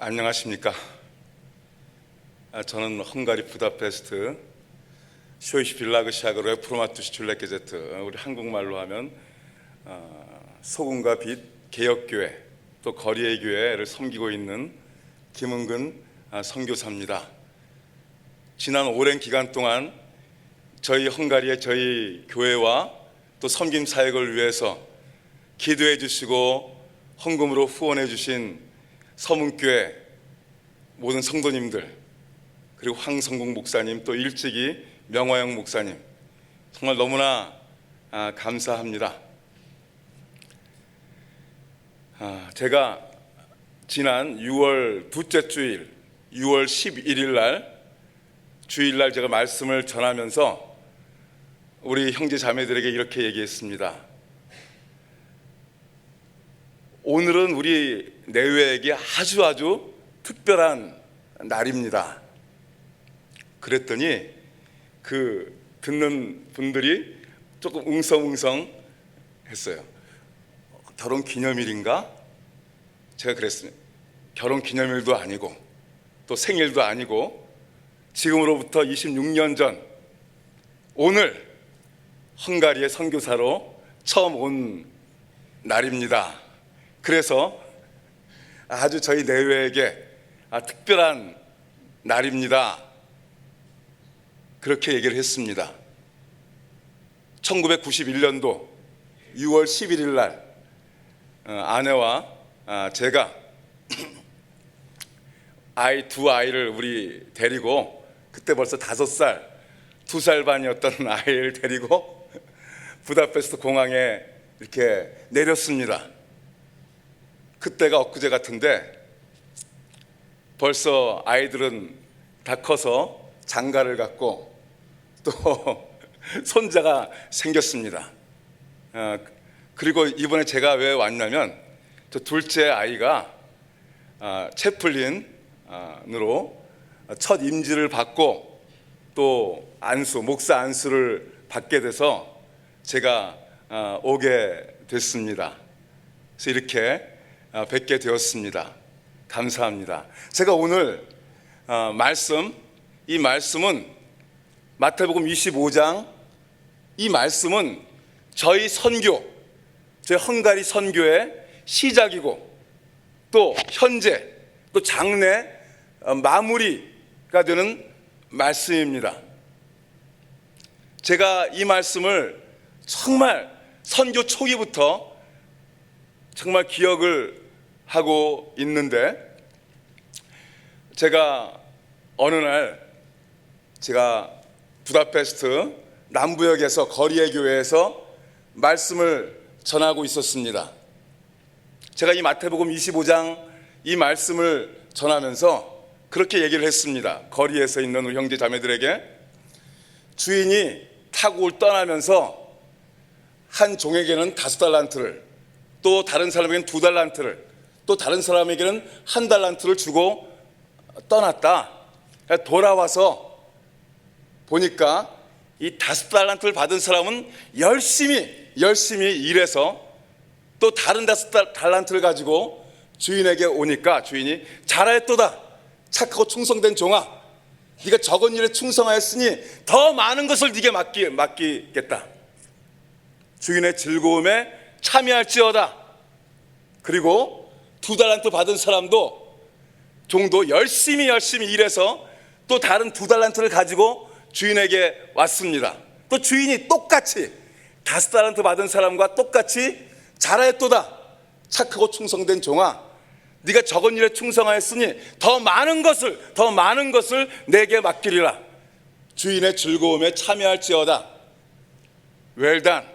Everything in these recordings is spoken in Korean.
안녕하십니까. 저는 헝가리 부다페스트 쇼이시빌라그샤그 레프로마투시 줄레케제트, 우리 한국말로 하면 소금과 빛 개혁교회, 또 거리의 교회를 섬기고 있는 김은근 선교사입니다. 지난 오랜 기간 동안 저희 헝가리의 저희 교회와 또 섬김 사역을 위해서 기도해 주시고 헌금으로 후원해 주신 서문교회 모든 성도님들, 그리고 황성국 목사님, 또 일찍이 명화영 목사님, 정말 너무나 감사합니다. 제가 지난 6월 둘째 주일 6월 11일 날 주일날 제가 말씀을 전하면서 우리 형제 자매들에게 이렇게 얘기했습니다. 오늘은 우리 내외에게 아주 특별한 날입니다. 그랬더니 그 듣는 분들이 조금 웅성웅성 했어요. 결혼 기념일인가? 제가 그랬습니다. 결혼 기념일도 아니고 또 생일도 아니고 지금으로부터 26년 전 오늘 헝가리의 선교사로 처음 온 날입니다. 그래서 아주 저희 내외에게 특별한 날입니다. 그렇게 얘기를 했습니다. 1991년도 6월 11일 날 아내와 제가 두 아이를 우리 데리고, 그때 벌써 5살, 2살 반이었던 아이를 데리고 부다페스트 공항에 이렇게 내렸습니다. 그때가 엊그제 같은데 벌써 아이들은 다 커서 장가를 갔고 또 손자가 생겼습니다. 그리고 이번에 제가 왜 왔냐면 저 둘째 아이가 채플린으로 첫 임지를 받고 또 목사 안수를 받게 돼서 제가 오게 됐습니다. 그래서 이렇게 뵙게 되었습니다. 감사합니다. 제가 오늘 이 말씀은 마태복음 25장, 이 말씀은 저희 헝가리 선교의 시작이고 또 현재 또 장래 마무리가 되는 말씀입니다. 제가 이 말씀을 정말 선교 초기부터 정말 기억을 하고 있는데, 제가 어느 날 제가 부다페스트 남부역에서 거리의 교회에서 말씀을 전하고 있었습니다. 제가 이 마태복음 25장 이 말씀을 전하면서 그렇게 얘기를 했습니다. 거리에서 있는 우리 형제 자매들에게 주인이 타국을 떠나면서 한 종에게는 5달란트를, 또 다른 사람에게는 2달란트를, 또 다른 사람에게는 1달란트를 주고 떠났다. 돌아와서 보니까 이 5달란트를 받은 사람은 열심히 일해서 또 다른 5달란트를 가지고 주인에게 오니까 주인이 잘하였도다 착하고 충성된 종아, 네가 적은 일에 충성하였으니 더 많은 것을 네게 맡기겠다. 주인의 즐거움에 참여할지어다. 그리고 2달란트 받은 종도 열심히 일해서 또 다른 2달란트를 가지고 주인에게 왔습니다. 또 주인이 똑같이 5달란트 받은 사람과 똑같이 잘하였도다 착하고 충성된 종아, 네가 적은 일에 충성하였으니 더 많은 것을 내게 맡기리라. 주인의 즐거움에 참여할지어다. Well done,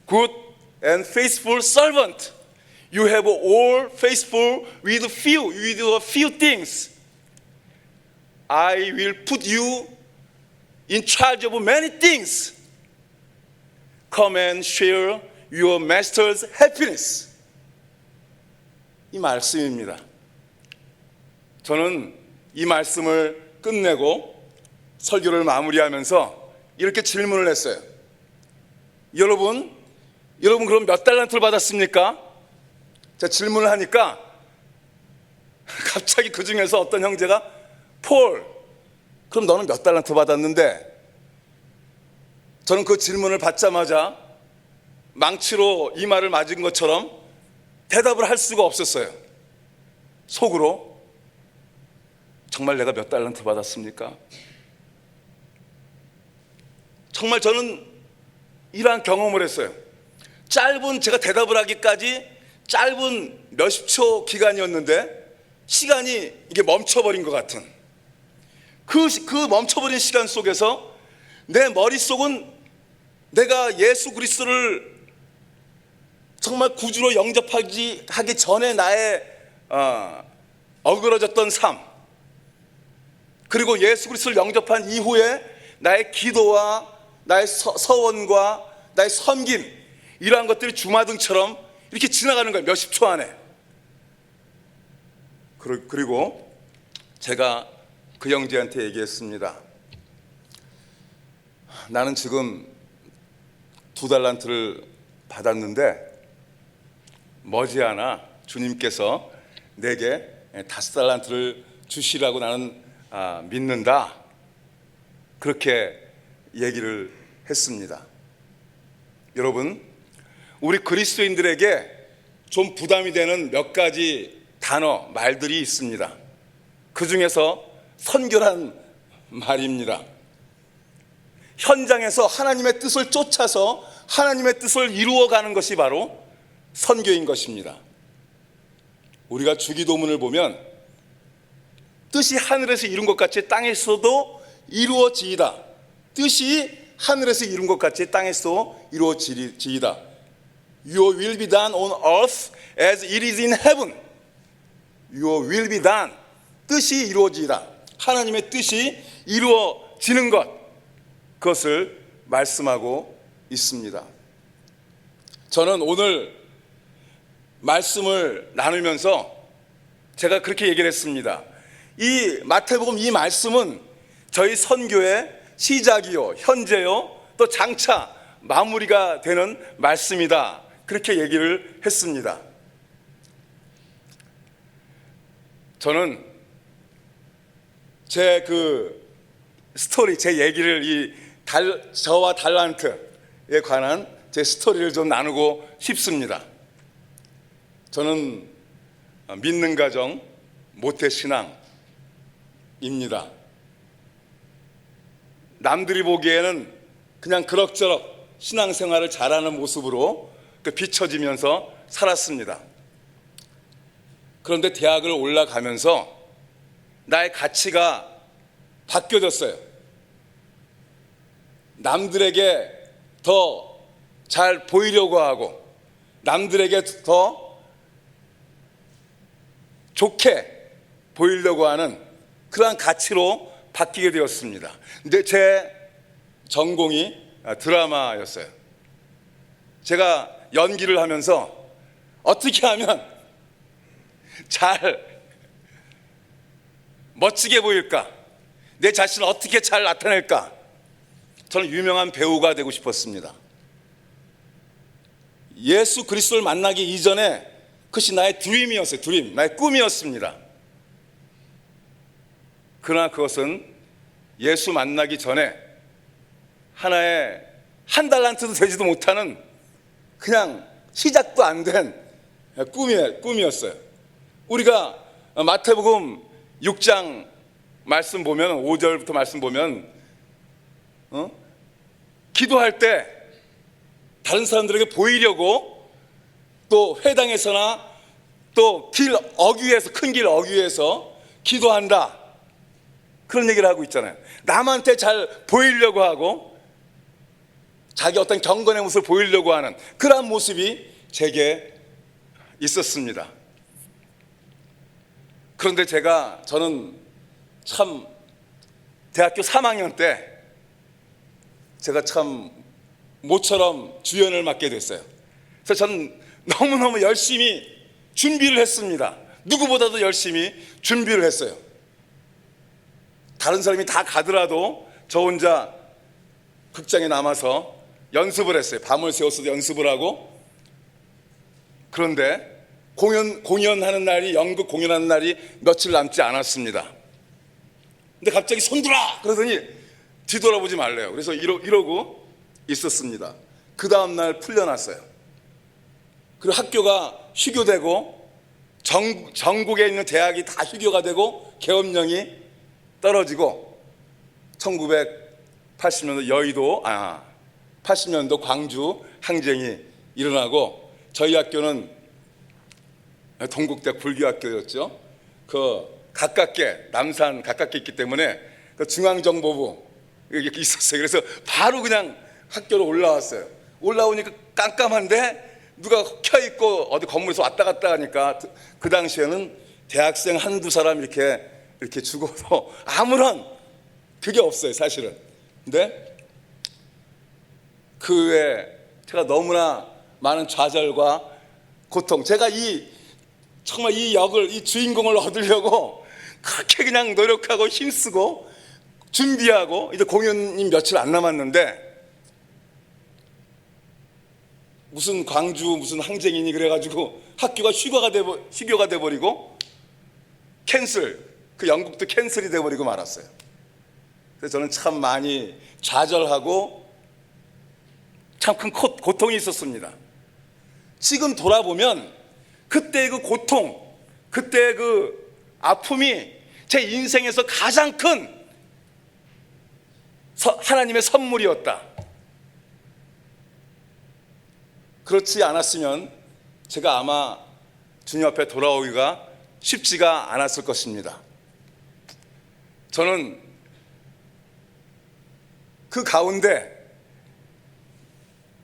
good and faithful servant. You have all faithful with a few things. I will put you in charge of many things. Come and share your master's happiness. 이 말씀입니다. 저는 이 말씀을 끝내고 설교를 마무리하면서 이렇게 질문을 했어요. 여러분 그럼 몇 달란트를 받았습니까? 제가 질문을 하니까 갑자기 그 중에서 어떤 형제가 폴, 그럼 너는 몇 달란트 받았는데? 저는 그 질문을 받자마자 망치로 이마를 맞은 것처럼 대답을 할 수가 없었어요. 속으로 정말 내가 몇 달란트 받았습니까? 정말 저는 이러한 경험을 했어요. 짧은, 제가 대답을 하기까지 짧은 몇십 초 기간이었는데 시간이 이게 멈춰버린 것 같은 그 멈춰버린 시간 속에서 내 머릿속은 내가 예수 그리스도를 정말 구주로 영접하기 전에 나의 어그러졌던 삶, 그리고 예수 그리스도를 영접한 이후에 나의 기도와 나의 서원과 나의 섬김, 이러한 것들이 주마등처럼 이렇게 지나가는 거예요. 몇십 초 안에. 그리고 제가 그 형제한테 얘기했습니다. 나는 지금 2달란트를 받았는데 머지않아 주님께서 내게 5달란트를 주시라고 나는 믿는다. 그렇게 얘기를 했습니다. 여러분, 우리 그리스도인들에게 좀 부담이 되는 몇 가지 단어, 말들이 있습니다. 그 중에서 선교란 말입니다. 현장에서 하나님의 뜻을 쫓아서 하나님의 뜻을 이루어가는 것이 바로 선교인 것입니다. 우리가 주기도문을 보면 뜻이 하늘에서 이룬 것 같이 땅에서도 이루어지이다. 뜻이 하늘에서 이룬 것 같이 땅에서도 이루어지이다. Your will be done on earth as it is in heaven. Your will be done. 뜻이 이루어지이다. 하나님의 뜻이 이루어지는 것, 그것을 말씀하고 있습니다. 저는 오늘 말씀을 나누면서 제가 그렇게 얘기를 했습니다. 이 마태복음 이 말씀은 저희 선교의 시작이요, 현재요, 또 장차 마무리가 되는 말씀이다. 그렇게 얘기를 했습니다. 저는 제 스토리, 제 얘기를 저와 달란트에 관한 제 스토리를 좀 나누고 싶습니다. 저는 믿는 가정, 모태신앙입니다. 남들이 보기에는 그냥 그럭저럭 신앙생활을 잘하는 모습으로 비춰지면서 살았습니다. 그런데 대학을 올라가면서 나의 가치가 바뀌어졌어요. 남들에게 더 잘 보이려고 하고 남들에게 더 좋게 보이려고 하는 그러한 가치로 바뀌게 되었습니다. 근데 제 전공이 드라마였어요. 제가 연기를 하면서 어떻게 하면 잘 멋지게 보일까? 내 자신을 어떻게 잘 나타낼까? 저는 유명한 배우가 되고 싶었습니다. 예수 그리스도를 만나기 이전에 그것이 나의 드림이었어요. 나의 꿈이었습니다. 그러나 그것은 예수 만나기 전에 하나의 한 달란트도 되지도 못하는 그냥 시작도 안 된 꿈이었어요. 우리가 마태복음 6장 말씀 보면 5절부터 말씀 보면 기도할 때 다른 사람들에게 보이려고 또 회당에서나 또 길 어귀에서 큰 길 어귀에서 기도한다. 그런 얘기를 하고 있잖아요. 남한테 잘 보이려고 하고 자기 어떤 경건의 모습을 보이려고 하는 그러한 모습이 제게 있었습니다. 그런데 저는 참 대학교 3학년 때 제가 참 모처럼 주연을 맡게 됐어요. 그래서 저는 너무너무 열심히 준비를 했습니다. 누구보다도 열심히 준비를 했어요. 다른 사람이 다 가더라도 저 혼자 극장에 남아서 연습을 했어요. 밤을 새워서 연습을 하고. 그런데 공연하는 날이, 연극 공연하는 날이 며칠 남지 않았습니다. 근데 갑자기 손들어! 그러더니 뒤돌아보지 말래요. 그래서 이러고 있었습니다. 그 다음날 풀려났어요. 그리고 학교가 휴교되고 전국에 있는 대학이 다 휴교가 되고 계엄령이 떨어지고 1980년도 80년도 광주 항쟁이 일어나고 저희 학교는 동국대 불교학교였죠. 그 가깝게 남산 가깝게 있기 때문에 그 중앙정보부 이렇게 있었어요. 그래서 바로 그냥 학교로 올라왔어요. 올라오니까 깜깜한데 누가 켜 있고 어디 건물에서 왔다 갔다 하니까 그 당시에는 대학생 한두 사람 이렇게 죽어도 아무런 그게 없어요, 사실은. 근데 그 후에 제가 너무나 많은 좌절과 고통, 제가 정말 이 역을, 이 주인공을 얻으려고 그렇게 그냥 노력하고 힘쓰고 준비하고 이제 공연이 며칠 안 남았는데 무슨 광주 무슨 항쟁이니 그래가지고 학교가 휴교가 돼버리고 그 연극도 캔슬이 돼버리고 말았어요. 그래서 저는 참 많이 좌절하고 참 큰 고통이 있었습니다. 지금 돌아보면 그때의 그 고통, 그때의 그 아픔이 제 인생에서 가장 큰 하나님의 선물이었다. 그렇지 않았으면 제가 아마 주님 앞에 돌아오기가 쉽지가 않았을 것입니다. 저는 그 가운데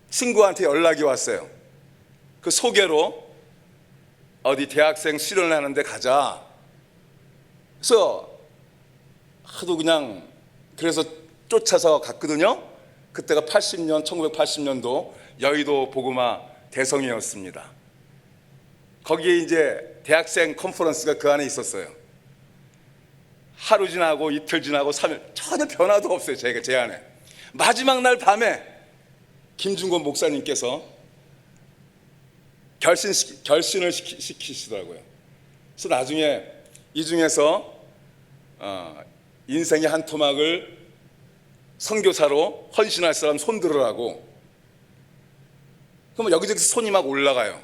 친구한테 연락이 왔어요. 그 소개로 어디 대학생 수련하는데 가자. 그래서 하도 그냥 그래서 쫓아서 갔거든요. 그때가 1980년도 여의도 복음화 대성회였습니다. 거기에 이제 대학생 컨퍼런스가 그 안에 있었어요. 하루 지나고 이틀 지나고 3일 전혀 변화도 없어요. 제 안에. 마지막 날 밤에 김중권 목사님께서 결신을 시키시더라고요. 그래서 나중에 이 중에서 인생의 한 토막을 선교사로 헌신할 사람 손 들으라고. 그럼 여기저기 손이 막 올라가요.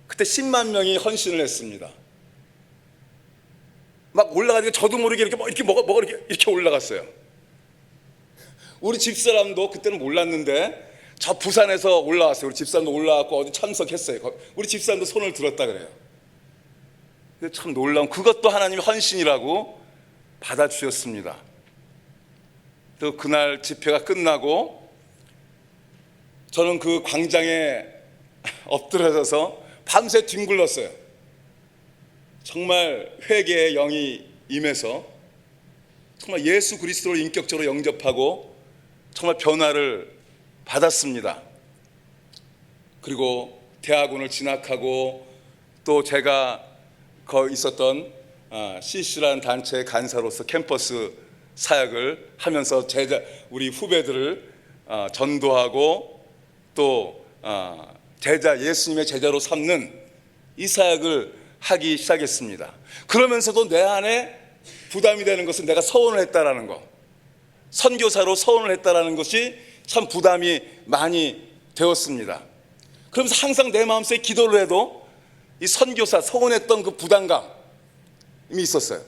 그때 10만 명이 헌신을 했습니다. 막 올라가니까 저도 모르게 뭐가 이렇게 올라갔어요. 우리 집사람도 그때는 몰랐는데 저 부산에서 올라왔어요. 우리 집사람도 올라왔고 어디 참석했어요. 우리 집사람도 손을 들었다 그래요. 참 놀라운, 그것도 하나님의 헌신이라고 받아주셨습니다. 또 그날 집회가 끝나고 저는 그 광장에 엎드려져서 밤새 뒹굴렀어요. 정말 회개의 영이 임해서 정말 예수 그리스도를 인격적으로 영접하고 정말 변화를 받았습니다. 그리고 대학원을 진학하고 또 제가 거기 있었던 CC라는 단체의 간사로서 캠퍼스 사역을 하면서 우리 후배들을 전도하고 또 예수님의 제자로 삼는 이 사역을 하기 시작했습니다. 그러면서도 내 안에 부담이 되는 것은 내가 서원을 했다라는 것, 선교사로 서원을 했다라는 것이 참 부담이 많이 되었습니다. 그러면서 항상 내 마음속에 기도를 해도 이 선교사 서원했던 그 부담감이 있었어요.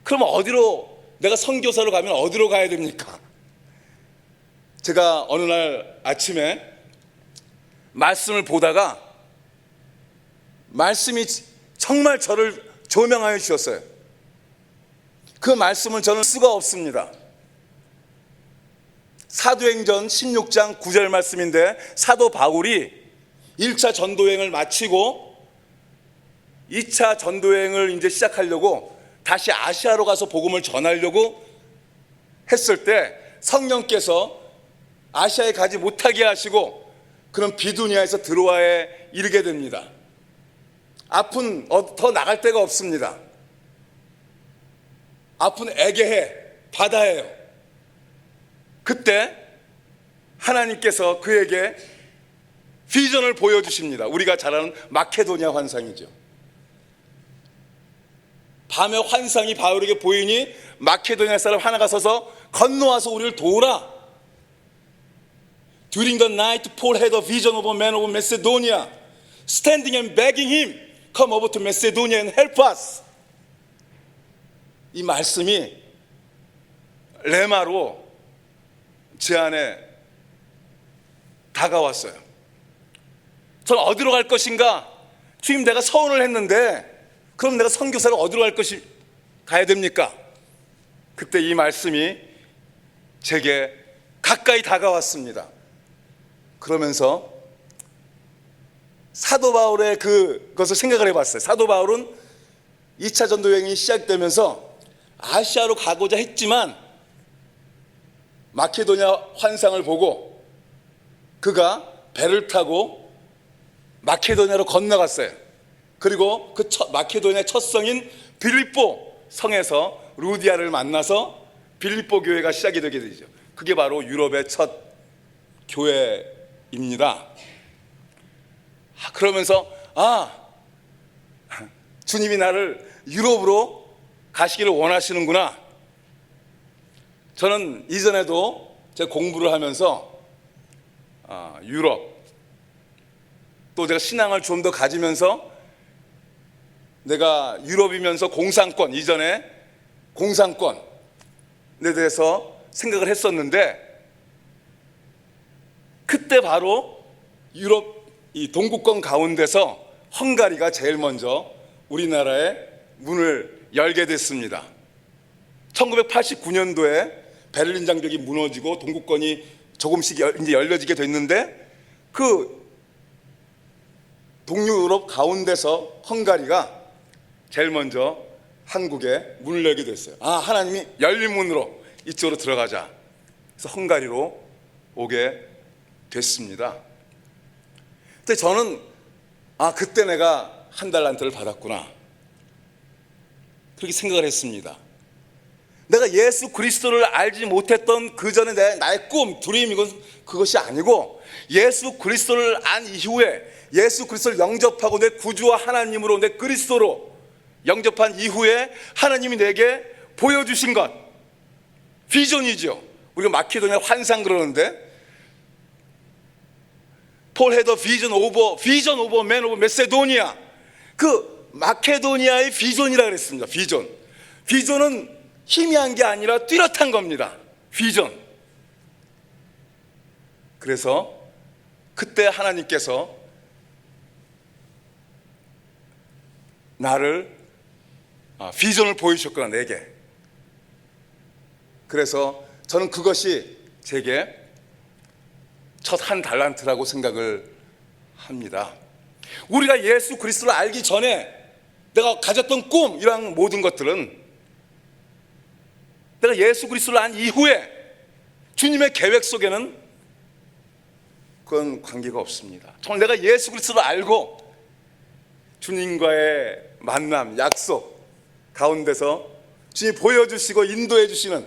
그럼 내가 선교사로 가면 어디로 가야 됩니까? 제가 어느 날 아침에 말씀을 보다가 말씀이 정말 저를 조명하여 주셨어요. 그 말씀을 저는 쓸 수가 없습니다. 사도행전 16장 9절 말씀인데, 사도 바울이 1차 전도여행을 마치고 2차 전도여행을 이제 시작하려고 다시 아시아로 가서 복음을 전하려고 했을 때 성령께서 아시아에 가지 못하게 하시고 그런 비두니아에서 드로아에 이르게 됩니다. 앞은 더 나갈 데가 없습니다. 앞은 에게해, 바다예요. 그때 하나님께서 그에게 비전을 보여주십니다. 우리가 잘 아는 마케도니아 환상이죠. 밤에 환상이 바울에게 보이니 마케도니아 사람 하나가 서서 건너와서 우리를 도우라. During the night, Paul had a vision of a man of Macedonia, standing and begging him, come over to Macedonia and help us. 이 말씀이 레마로 제 안에 다가왔어요. 저는 어디로 갈 것인가? 주님, 내가 서원을 했는데 그럼 내가 선교사를 어디로 가야 됩니까? 그때 이 말씀이 제게 가까이 다가왔습니다. 그러면서 사도 바울의 그것을 생각을 해봤어요. 사도 바울은 2차 전도 여행이 시작되면서 아시아로 가고자 했지만 마케도니아 환상을 보고 그가 배를 타고 마케도니아로 건너갔어요. 그리고 그 마케도니아 첫 성인 빌립보 성에서 루디아를 만나서 빌립보 교회가 시작이 되게 되죠. 그게 바로 유럽의 첫 교회입니다. 그러면서 주님이 나를 유럽으로 가시기를 원하시는구나. 저는 이전에도 제가 공부를 하면서 유럽 또 제가 신앙을 좀 더 가지면서 내가 유럽이면서 공산권, 이전에 공산권에 대해서 생각을 했었는데 그때 바로 유럽 이 동구권 가운데서 헝가리가 제일 먼저 우리나라에 문을 열게 됐습니다. 1989년도에 베를린 장벽이 무너지고 동구권이 조금씩 이제 열려지게 됐는데 그 동유럽 가운데서 헝가리가 제일 먼저 한국에 문을 열게 됐어요. 하나님이 열린 문으로 이쪽으로 들어가자. 그래서 헝가리로 오게 됐습니다. 근데 저는 그때 내가 한 달란트를 받았구나, 그렇게 생각을 했습니다. 내가 예수 그리스도를 알지 못했던 그 전에 나의 꿈, 드림, 그것이 아니고 예수 그리스도를 안 이후에 예수 그리스도를 영접하고 내 구주와 하나님으로 내 그리스도로 영접한 이후에 하나님이 내게 보여주신 것, 비전이죠. 우리가 마케도니아 환상 그러는데 Paul had a vision of a man of Macedonia. 그 마케도니아의 비전이라 그랬습니다. 비전은 희미한 게 아니라 뚜렷한 겁니다. 비전. 그래서 그때 하나님께서 나를 비전을 보여주셨구나, 내게. 그래서 저는 그것이 제게 첫 한 달란트라고 생각을 합니다. 우리가 예수 그리스도를 알기 전에 내가 가졌던 꿈, 이런 모든 것들은 내가 예수 그리스도를 안 이후에 주님의 계획 속에는 그건 관계가 없습니다. 정말 내가 예수 그리스도를 알고 주님과의 만남, 약속 가운데서 주님이 보여주시고 인도해 주시는,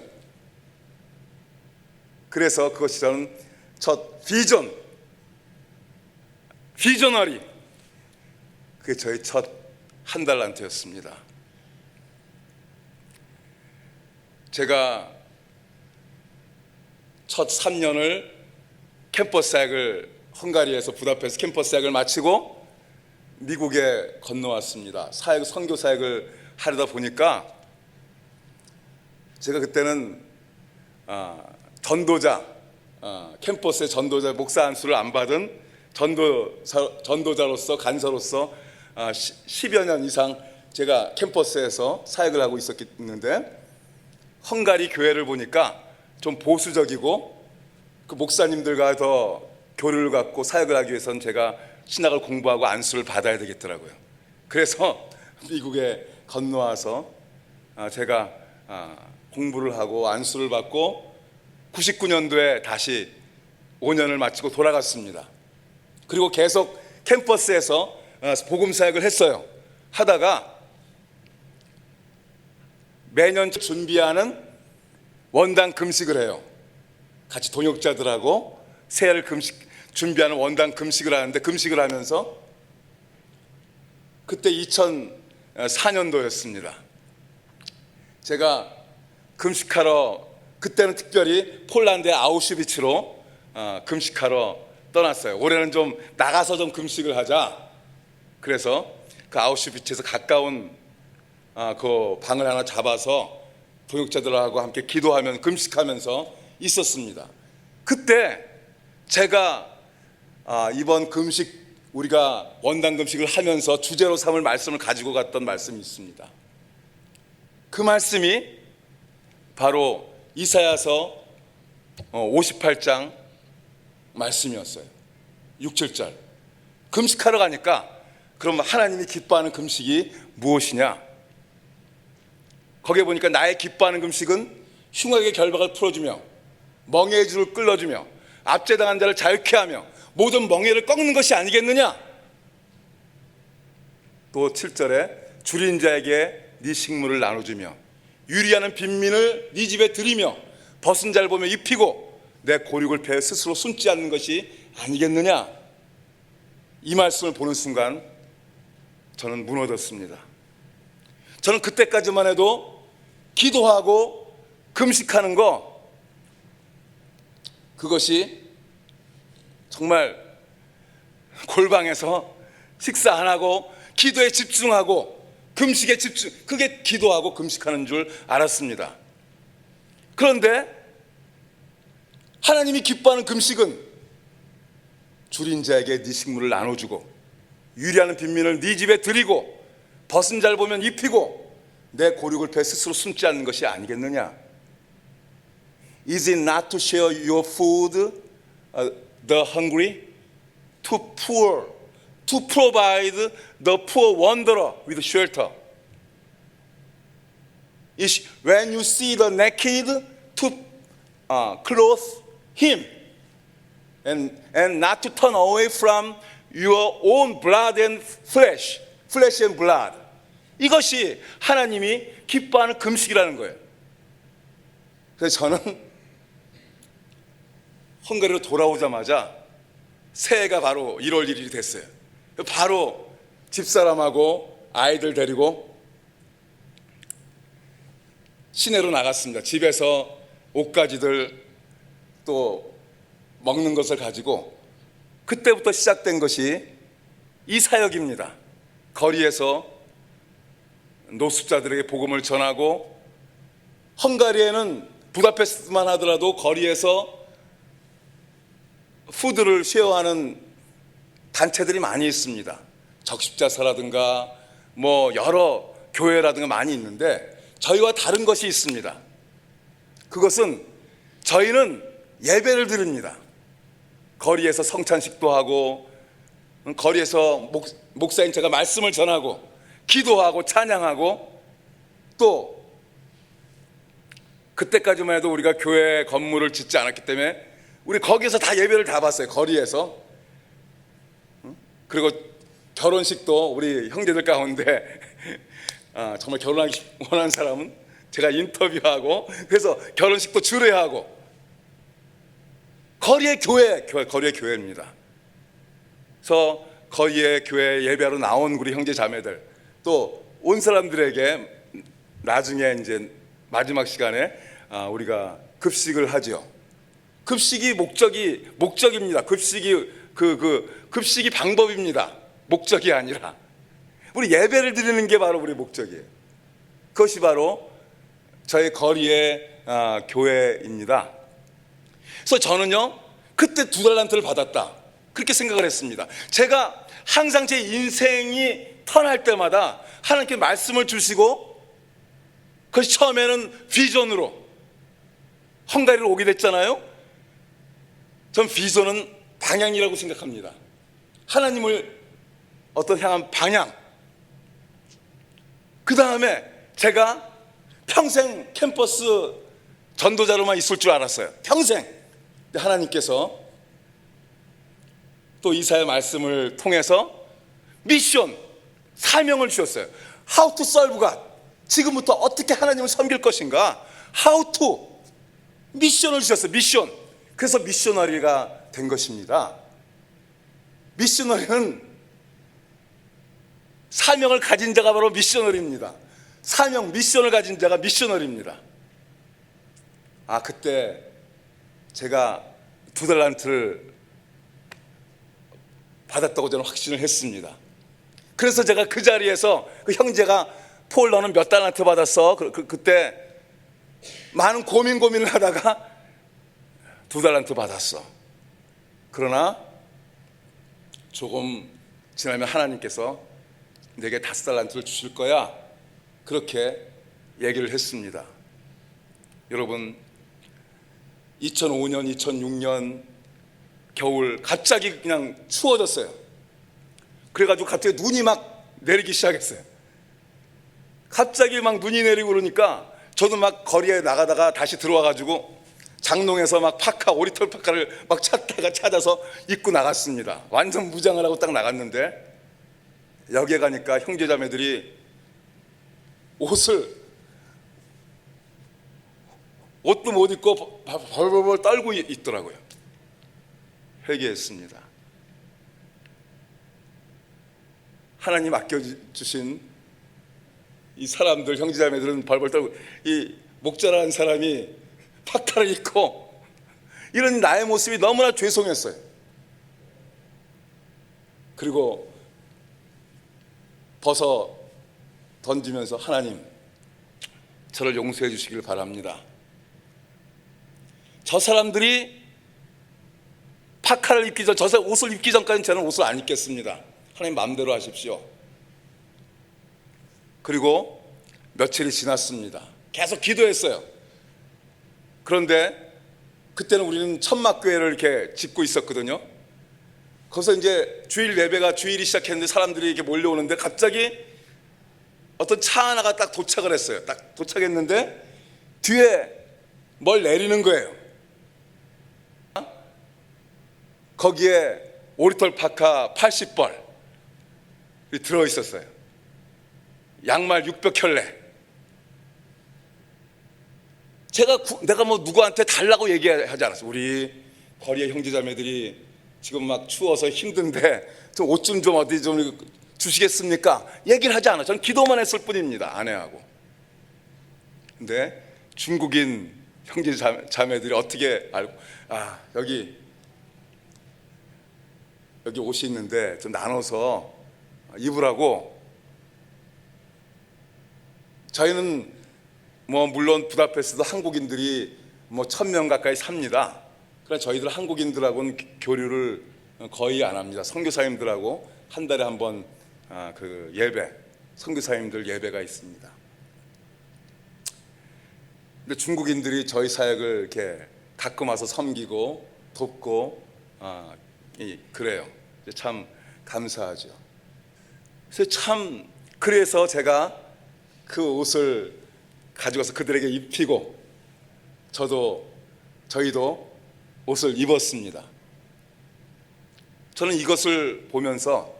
그래서 그것이 저는 첫 비저너리, 그게 저희 첫 한 달란트였습니다. 제가 첫 3년을 캠퍼스 사역을, 헝가리에서 부다페스트 캠퍼스 사역을 마치고 미국에 건너왔습니다. 선교 사역을 하려다 보니까 제가 그때는 전도자, 캠퍼스의 전도자, 목사 안수를 안 받은 전도자로서, 간사로서 10여 년 이상 제가 캠퍼스에서 사역을 하고 있었는데 헝가리 교회를 보니까 좀 보수적이고 그 목사님들과 더 교류를 갖고 사역을 하기 위해서는 제가 신학을 공부하고 안수를 받아야 되겠더라고요. 그래서 미국에 건너와서 제가 공부를 하고 안수를 받고 99년도에 다시 5년을 마치고 돌아갔습니다. 그리고 계속 캠퍼스에서 복음 사역을 했어요. 하다가 매년 준비하는 원당 금식을 해요. 같이 동역자들하고 새해를 준비하는 원당 금식을 하는데, 금식을 하면서 그때 2004년도였습니다. 제가 금식하러, 그때는 특별히 폴란드의 아우슈비츠로 금식하러 떠났어요. 올해는 좀 나가서 좀 금식을 하자. 그래서 그 아우슈비츠에서 가까운 그 방을 하나 잡아서 동역자들하고 함께 기도하면서 금식하면서 있었습니다. 그때 제가 이번 금식, 우리가 원당 금식을 하면서 주제로 삼을 말씀을 가지고 갔던 말씀이 있습니다. 그 말씀이 바로 이사야서 58장 말씀이었어요. 6, 7절. 금식하러 가니까 그럼 하나님이 기뻐하는 금식이 무엇이냐? 거기에 보니까 나의 기뻐하는 금식은 흉악의 결박을 풀어주며 멍에의 줄을 끌어주며 압제당한 자를 자유케 하며 모든 멍에를 꺾는 것이 아니겠느냐? 또 7절에 줄인 자에게 네 식물을 나눠주며 유리하는 빈민을 네 집에 들이며 벗은 자를 보며 입히고 내 고륙을 패 스스로 숨지 않는 것이 아니겠느냐? 이 말씀을 보는 순간 저는 무너졌습니다. 저는 그때까지만 해도 기도하고 금식하는 거, 그것이 정말 골방에서 식사 안 하고 기도에 집중하고 금식에 집중, 그게 기도하고 금식하는 줄 알았습니다. 그런데 하나님이 기뻐하는 금식은 줄인 자에게 네 식물을 나눠주고 유리하는 빈민을 네 집에 들이고 벗은 자를 보면 입히고 내 고륙을 패 스스로 숨지 않는 것이 아니겠느냐? Is it not to share your food, the hungry, to poor, to provide the poor wanderer with shelter? Is when you see the naked, to clothe him, and not to turn away from your own blood and flesh and blood. 이것이 하나님이 기뻐하는 금식이라는 거예요. 그래서 저는 헝가리로 돌아오자마자 새해가 바로 1월 1일이 됐어요. 바로 집사람하고 아이들 데리고 시내로 나갔습니다. 집에서 옷가지들 또 먹는 것을 가지고 그때부터 시작된 것이 이 사역입니다. 거리에서 노숙자들에게 복음을 전하고, 헝가리에는 부다페스트만 하더라도 거리에서 푸드를 쉐어하는 단체들이 많이 있습니다. 적십자사라든가 뭐 여러 교회라든가 많이 있는데 저희와 다른 것이 있습니다. 그것은 저희는 예배를 드립니다. 거리에서 성찬식도 하고, 거리에서 목사인 제가 말씀을 전하고 기도하고 찬양하고, 또 그때까지만 해도 우리가 교회 건물을 짓지 않았기 때문에 우리 거기서 다 예배를 다 봤어요. 거리에서. 그리고 결혼식도 우리 형제들 가운데 정말 결혼하기 원하는 사람은 제가 인터뷰하고, 그래서 결혼식도 주례하고, 거리의 교회입니다. 그래서 거리의 교회 예배하러 나온 우리 형제 자매들, 또 온 사람들에게 나중에 이제 마지막 시간에 우리가 급식을 하죠. 급식이 목적입니다. 급식이 방법입니다. 목적이 아니라 우리 예배를 드리는 게 바로 우리 목적이에요. 그것이 바로 저희 거리의 교회입니다. 그래서 저는요, 그때 2달란트를 받았다, 그렇게 생각을 했습니다. 제가 항상 제 인생이 턴할 때마다 하나님께 말씀을 주시고, 그것이 처음에는 비전으로 헝가리를 오게 됐잖아요. 전 비전은 방향이라고 생각합니다. 하나님을 어떤 향한 방향. 그 다음에 제가 평생 캠퍼스 전도자로만 있을 줄 알았어요. 평생. 근데 하나님께서 또 이사야 말씀을 통해서 미션, 사명을 주셨어요. How to serve God. 지금부터 어떻게 하나님을 섬길 것인가. How to. 미션을 주셨어요. 미션. 그래서 미셔너리가 된 것입니다. 미셔너리는 사명을 가진 자가 바로 미셔너리입니다. 사명, 미션을 가진 자가 미셔너리입니다. 그때 제가 2달란트를 받았다고 저는 확신을 했습니다. 그래서 제가 그 자리에서 그 형제가 폴 너는 몇 달란트 받았어? 그때 많은 고민을 하다가 2달란트 받았어. 그러나 조금 지나면 하나님께서 내게 5달란트를 주실 거야. 그렇게 얘기를 했습니다. 여러분, 2005년, 2006년 겨울 갑자기 그냥 추워졌어요. 그래가지고 갑자기 눈이 막 내리기 시작했어요. 갑자기 막 눈이 내리고 그러니까 저도 막 거리에 나가다가 다시 들어와가지고 장롱에서 막 파카, 오리털 파카를 막 찾아서 입고 나갔습니다. 완전 무장을 하고 딱 나갔는데 여기에 가니까 형제자매들이 옷도 못 입고 벌벌 떨고 있더라고요. 회개했습니다. 하나님 아껴주신 이 사람들, 형제자매들은 벌벌 떨고, 이 목자라는 사람이 파카를 입고 이런 나의 모습이 너무나 죄송했어요. 그리고 벗어 던지면서 하나님, 저를 용서해 주시길 바랍니다. 저 사람들이 파카를 입기 전, 저 옷을 입기 전까지는 저는 옷을 안 입겠습니다. 하나님 마음대로 하십시오. 그리고 며칠이 지났습니다. 계속 기도했어요. 그런데 그때는 우리는 천막교회를 이렇게 짓고 있었거든요. 거기서 이제 주일 예배가 주일이 시작했는데 사람들이 이렇게 몰려오는데 갑자기 어떤 차 하나가 딱 도착을 했어요. 딱 도착했는데 뒤에 뭘 내리는 거예요. 거기에 오리털 파카 80벌 들어있었어요. 양말 600켤레. 내가 뭐 누구한테 달라고 얘기하지 않았어요. 우리 거리의 형제자매들이 지금 막 추워서 힘든데 저 옷 좀 어디 좀 주시겠습니까? 얘기를 하지 않아요. 저는 기도만 했을 뿐입니다. 아내하고. 근데 중국인 형제자매들이 어떻게 알고, 여기 옷이 있는데 좀 나눠서 입으라고. 저희는 뭐 물론 부다페스트도 한국인들이 뭐 1000명 가까이 삽니다. 그러나 저희들 한국인들하고는 교류를 거의 안 합니다. 선교사님들하고 한 달에 한 번 그 예배, 선교사님들 예배가 있습니다. 근데 중국인들이 저희 사역을 이렇게 가끔 와서 섬기고 돕고 그래요. 참 감사하죠. 그래서 제가 그 옷을 가져가서 그들에게 입히고 저희도 옷을 입었습니다. 저는 이것을 보면서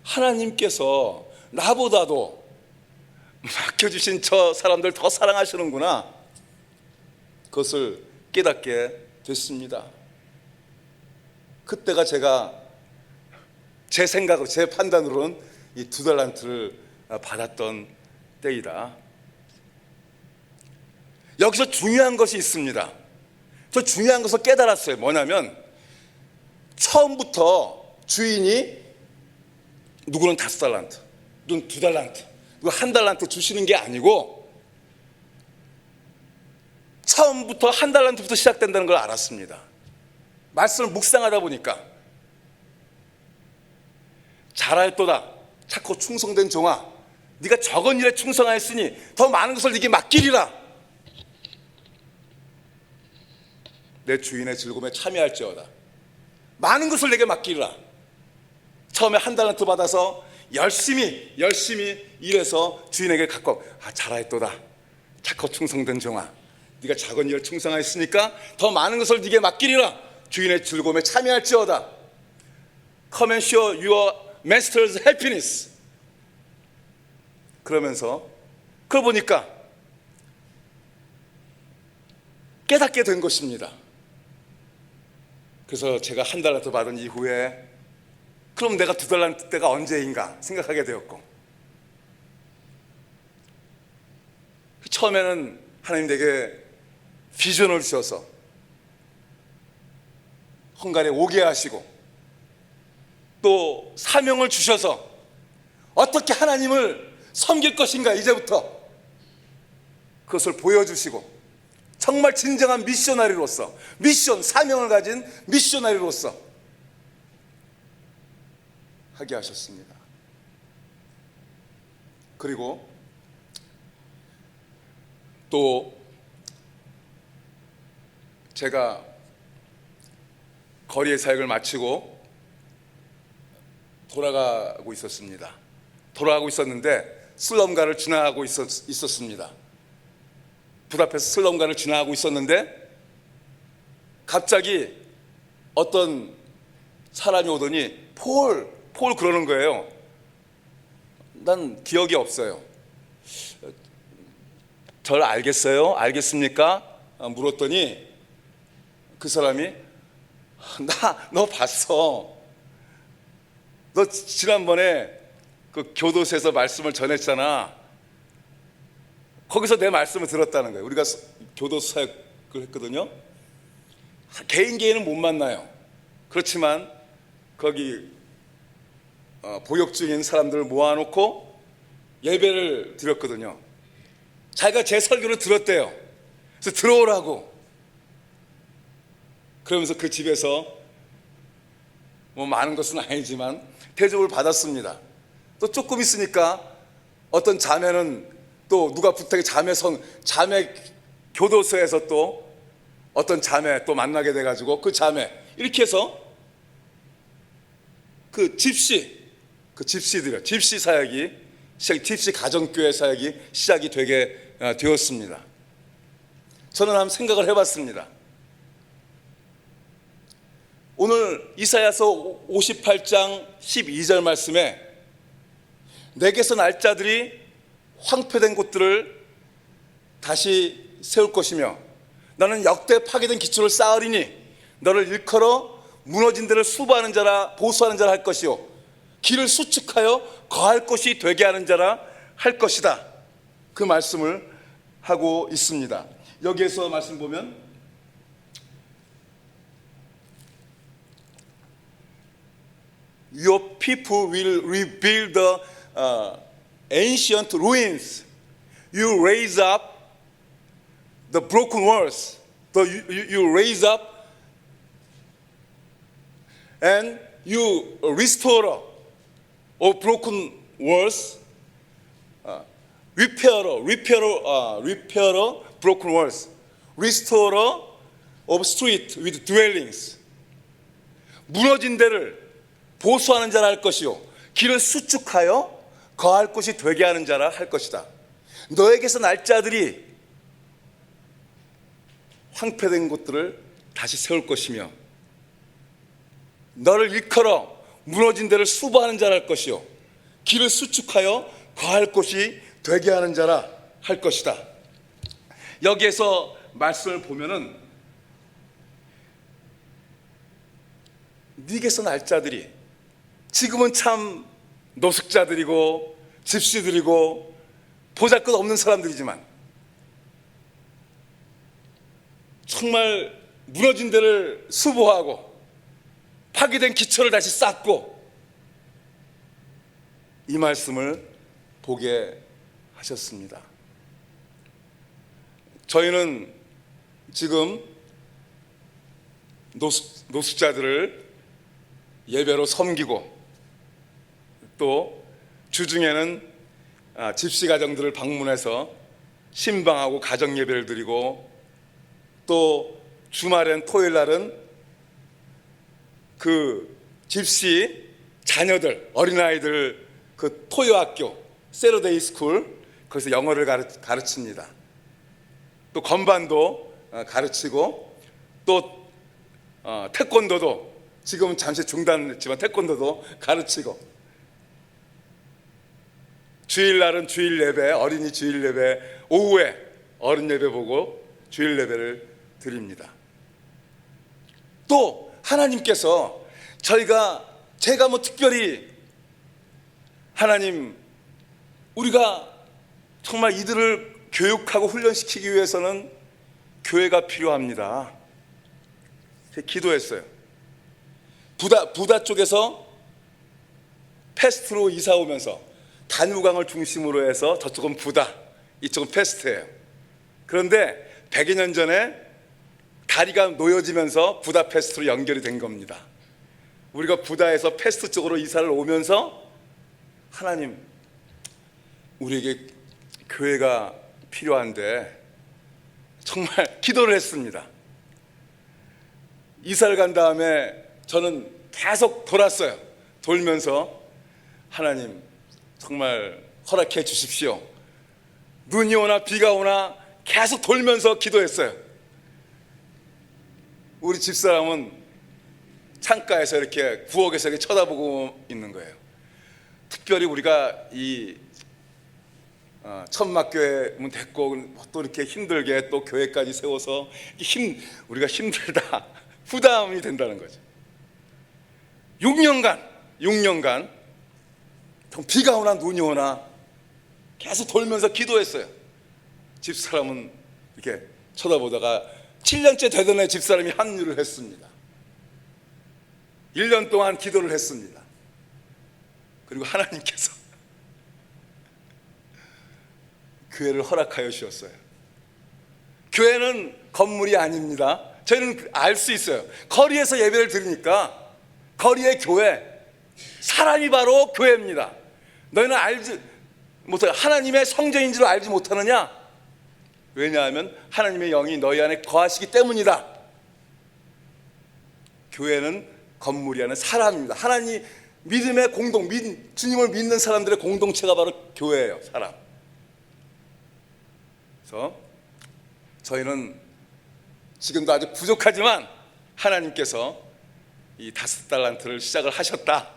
하나님께서 나보다도 맡겨주신 저 사람들 더 사랑하시는구나, 그것을 깨닫게 됐습니다. 그때가 제가 제 생각으로, 제 판단으로는 이 2달란트를 받았던 때이다. 여기서 중요한 것이 있습니다. 저 중요한 것을 깨달았어요. 뭐냐면 처음부터 주인이 누구는 5달란트, 누구는 2달란트, 누구 1달란트 주시는 게 아니고 처음부터 1달란트부터 시작된다는 걸 알았습니다. 말씀을 묵상하다 보니까 잘하였도다 착고 충성된 종아, 네가 적은 일에 충성하였으니 더 많은 것을 네게 맡기리라. 내 주인의 즐거움에 참여할지어다. 많은 것을 내게 맡기리라. 처음에 1달란트 받아서 열심히 일해서 주인에게 갖고 잘하였도다 착고 충성된 종아, 네가 작은 일에 충성하였으니까 더 많은 것을 네게 맡기리라. 주인의 즐거움에 참여할지어다. Come and show your master's happiness. 그러면서 그걸 보니까 깨닫게 된 것입니다. 그래서 제가 1달란트 받은 이후에 그럼 내가 두 달란 때가 언제인가 생각하게 되었고, 처음에는 하나님 내게 비전을 주셔서 헝가리에 오게 하시고, 또 사명을 주셔서 어떻게 하나님을 섬길 것인가 이제부터 그것을 보여주시고, 정말 진정한 미셔너리로서, 미션, 사명을 가진 미셔너리로서 하게 하셨습니다. 그리고 또 제가 거리의 사역을 마치고 돌아가고 있었습니다. 돌아가고 있었는데 슬럼가를 지나가고 있었습니다. 부다페스트 슬럼가를 지나가고 있었는데 갑자기 어떤 사람이 오더니 폴 그러는 거예요. 난 기억이 없어요. 절 알겠어요? 알겠습니까? 물었더니 그 사람이 너 봤어. 너 지난번에 그 교도소에서 말씀을 전했잖아. 거기서 내 말씀을 들었다는 거예요. 우리가 교도소 사역을 했거든요. 개인은 못 만나요. 그렇지만 거기 보역 중인 사람들을 모아놓고 예배를 드렸거든요. 자기가 제 설교를 들었대요. 그래서 들어오라고. 그러면서 그 집에서 뭐 많은 것은 아니지만 대접을 받았습니다. 또 조금 있으니까 어떤 자매는 또 누가 부탁해 자매 교도소에서 또 어떤 자매 또 만나게 돼가지고 그 자매 이렇게 해서 그 집시 사역이 집시 가정교회 사역이 시작이 되게 되었습니다. 저는 한번 생각을 해봤습니다. 오늘 이사야서 58장 12절 말씀에 내게서 날 자들이 황폐된 곳들을 다시 세울 것이며 너는 역대 파괴된 기초를 쌓으리니 너를 일컬어 무너진 데를 수보하는 자라 보수하는 자라 할 것이요 길을 수축하여 거할 곳이 되게 하는 자라 할 것이다. 그 말씀을 하고 있습니다. 여기에서 말씀 보면 Your people will rebuild the ancient ruins. You raise up the broken walls. You raise up and you restore of broken walls. Repairer broken walls. Restorer of street with dwellings. 무너진 데를 보수하는 자라 할 것이요 길을 수축하여 거할 곳이 되게 하는 자라 할 것이다. 너에게서 날 자들이 황폐된 곳들을 다시 세울 것이며 너를 일컬어 무너진 데를 수보하는 자라 할 것이요 길을 수축하여 거할 곳이 되게 하는 자라 할 것이다. 여기에서 말씀을 보면은 네게서 날 자들이 지금은 참 노숙자들이고 집시들이고 보잘것없는 사람들이지만 정말 무너진 데를 수보하고 파괴된 기초를 다시 쌓고 이 말씀을 보게 하셨습니다. 저희는 지금 노숙자들을 예배로 섬기고 또 주중에는 집시 가정들을 방문해서 신방하고 가정 예배를 드리고 또 주말엔 토요일 날은 그 집시 자녀들 어린아이들 그 토요학교 세러데이 스쿨 거기서 영어를 가르칩니다. 또 건반도 가르치고 또 태권도도 지금은 잠시 중단했지만 태권도도 가르치고 주일날은 주일 예배, 어린이 주일 예배, 오후에 어른 예배 보고 주일 예배를 드립니다. 또 하나님께서 저희가 제가 뭐 특별히 하나님, 우리가 정말 이들을 교육하고 훈련시키기 위해서는 교회가 필요합니다. 제가 기도했어요. 부다 쪽에서 패스트로 이사 오면서 단우강을 중심으로 해서 저쪽은 부다, 이쪽은 패스트예요. 그런데 100여 년 전에 다리가 놓여지면서 부다페스트로 연결이 된 겁니다. 우리가 부다에서 패스트 쪽으로 이사를 오면서 하나님, 우리에게 교회가 필요한데 정말 기도를 했습니다. 이사를 간 다음에 저는 계속 돌았어요. 돌면서 하나님, 정말 허락해 주십시오. 눈이 오나 비가 오나 계속 돌면서 기도했어요. 우리 집사람은 창가에서 이렇게 부엌에서 이렇게 쳐다보고 있는 거예요. 특별히 우리가 이 천막교회면 됐고 또 이렇게 힘들게 또 교회까지 세워서 우리가 힘들다, 부담이 된다는 거죠. 6년간 비가 오나 눈이 오나 계속 돌면서 기도했어요. 집사람은 이렇게 쳐다보다가 7년째 되던 애 집사람이 합류를 했습니다. 1년 동안 기도를 했습니다. 그리고 하나님께서 교회를 허락하여 주셨어요. 교회는 건물이 아닙니다. 저희는 알 수 있어요. 거리에서 예배를 드리니까 거리의 교회, 사람이 바로 교회입니다. 너희는 알지 못해 하나님의 성전인 줄 알지 못하느냐? 왜냐하면 하나님의 영이 너희 안에 거하시기 때문이다. 교회는 건물이 아니라 사람입니다. 하나님 믿음의 주님을 믿는 사람들의 공동체가 바로 교회예요. 사람. 그래서 저희는 지금도 아직 부족하지만 하나님께서 이 5달란트를 시작을 하셨다.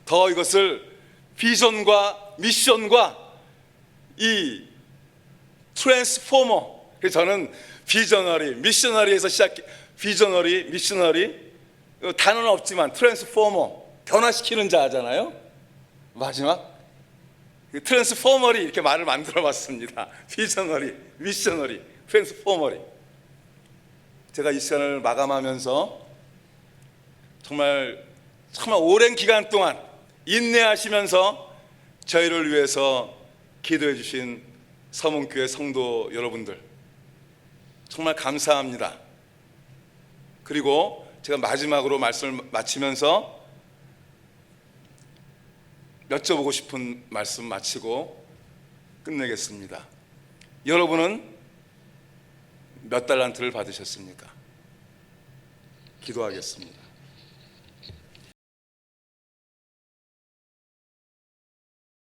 더 이것을 비전과 미션과 이 트랜스포머, 그래서 저는 비저너리, 미셔너리에서 비저너리, 미셔너리 단어는 없지만 트랜스포머, 변화시키는 자잖아요. 마지막 트랜스포머리 이렇게 말을 만들어 봤습니다. 비저너리, 미셔너리, 트랜스포머리. 제가 이 시간을 마감하면서 정말 오랜 기간 동안 인내하시면서 저희를 위해서 기도해 주신 서문교회 성도 여러분들 정말 감사합니다. 그리고 제가 마지막으로 말씀을 마치면서 여쭤보고 싶은 말씀 마치고 끝내겠습니다. 여러분은 몇 달란트를 받으셨습니까? 기도하겠습니다.